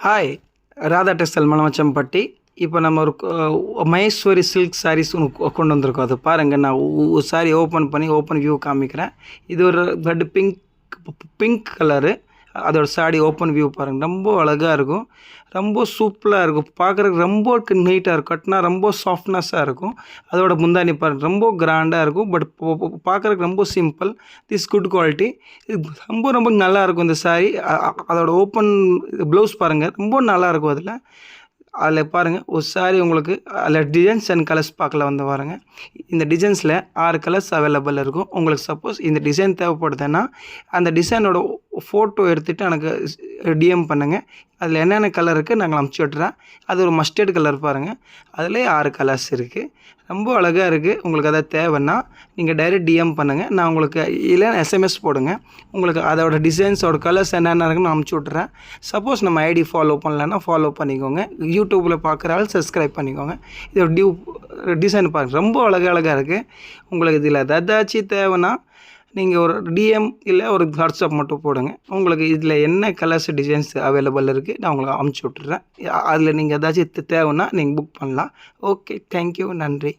Hi, Radha textile மலமச்சம்பட்டி. இப்போ நம்ம ஒரு மகேஸ்வரி சில்க் சாரீஸ் ஒன்று கொண்டு வந்திருக்கோம். அது பாருங்கள், நான் சாரி ஓப்பன் வியூ காமிக்கிறேன். இது ஒரு ரெட் பிங்க் கலரு. அதோட சாரி ஓப்பன் வியூ பாருங்கள், ரொம்ப அழகாக இருக்கும், ரொம்ப சூப்பராக இருக்கும், பார்க்குறதுக்கு ரொம்ப நீட்டாக இருக்கும், கட்டினா ரொம்ப சாஃப்ட்னஸாக இருக்கும். அதோட முந்தானி பாருங்கள், ரொம்ப கிராண்டாக இருக்கும், பட் பார்க்குறதுக்கு ரொம்ப சிம்பிள். This good quality. இது ரொம்ப நல்லாயிருக்கும் இந்த சாரீ. அதோட ஓப்பன் ப்ளவுஸ் பாருங்கள், ரொம்ப நல்லாயிருக்கும். அதில் பாருங்கள், ஒரு சாரீ உங்களுக்கு அதில் டிசைன்ஸ் அண்ட் கலர்ஸ் பார்க்கல வந்து பாருங்கள். இந்த டிசைன்ஸில் 6 கலர்ஸ் அவைலபிள் இருக்கும். உங்களுக்கு சப்போஸ் இந்த டிசைன் தேவைப்படுதுன்னா அந்த டிசைனோட ஃபோட்டோ எடுத்துகிட்டு எனக்கு டிஎம் பண்ணுங்கள். அதில் என்னென்ன கலர் இருக்குது நாங்கள் அமுச்சு விட்டுறேன். அது ஒரு மஸ்டர்ட் கலர் பாருங்கள், அதிலே 6 கலர்ஸ் இருக்குது, ரொம்ப அழகாக இருக்குது. உங்களுக்கு அதை தேவைன்னா நீங்கள் டைரெக்ட் டிஎம் பண்ணுங்கள், நான் உங்களுக்கு இல்லை எஸ்எம்எஸ் போடுங்க. உங்களுக்கு அதோட டிசைன்ஸோட கலர்ஸ் என்னென்ன இருக்குன்னு நான் அமுச்சு விட்றேன். சப்போஸ் நம்ம ஐடி ஃபாலோ பண்ணலன்னா ஃபாலோ பண்ணிக்கோங்க. யூடியூப்பில் பார்க்குறாலும் சப்ஸ்கிரைப் பண்ணிக்கோங்க. இதோட டிசைன் பாருங்கள், ரொம்ப அழகாக இருக்குது. உங்களுக்கு இதில் ஏதாச்சும் தேவைன்னா நீங்கள் ஒரு டிஎம் இல்லை ஒரு வாட்ஸ்அப் மட்டும் போடுங்க. உங்களுக்கு இதில் என்ன கலர்ஸ் டிசைன்ஸ் அவைலபிள் இருக்குது நான் உங்களுக்கு அமுச்சு விட்டுறேன். அதில் நீங்கள் ஏதாச்சும் தேவைன்னா நீங்கள் புக் பண்ணலாம். ஓகே, தேங்க்யூ, நன்றி.